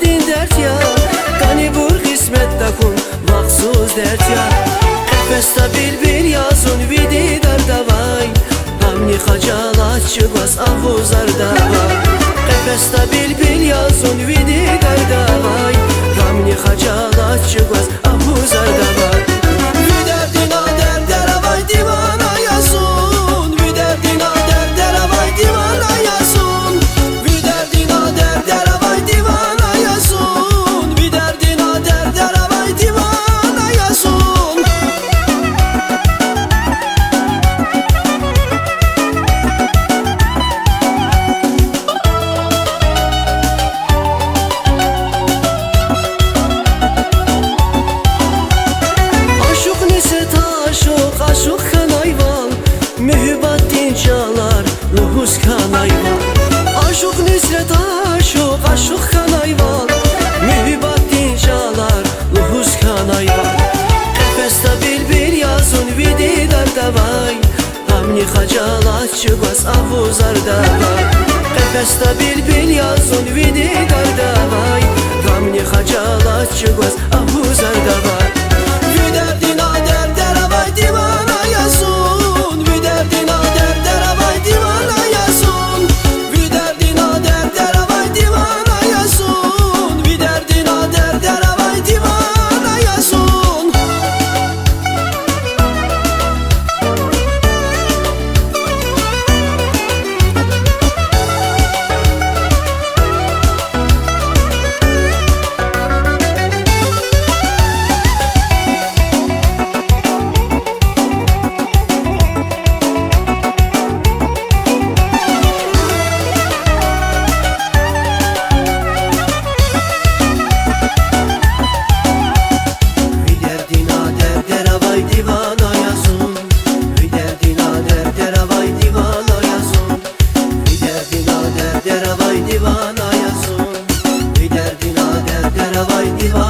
vidin dert ya. Gani bur kısmette kun vaksuz dert ya. Efesta bilbil yazun vidi dardavay. Hamni hacalat çıkmaz avuzarda var. Efesta bilbil yazun vidi dardavay. Hamni hacalat çıkmaz avuzarda var. Viderdina derdera vay divana yazun. Viderdina derdera vay divana yazun. Viderdina derdera vay divana yazun. Viderdina derdera vay divana yazun. Aşık nise taşık aşık kanayval. Mühibbat dinçalar ruhus kanayval. Aşık nise taşık aşık kanayval. Mühibbat dinçalar ruhus kanayval. Efesta bilbil yazun vidi dardavay. Hamni hacalat çıkmaz avuzarda var. Efesta bilbil yazun vidi dardavay. Hamni hacalat çıkmaz avuzarda var. Viderdina derdera vay divana yazun. Viderdina derdera vay divana yazun. Viderdina derdera vay divana yazun. Viderdina derdera vay divana yazun. Viderdina derdera vay divana yazun. Viderdina derdera vay divana yazun. Viderdina derdera vay divana yazun. Viderdina derdera vay divana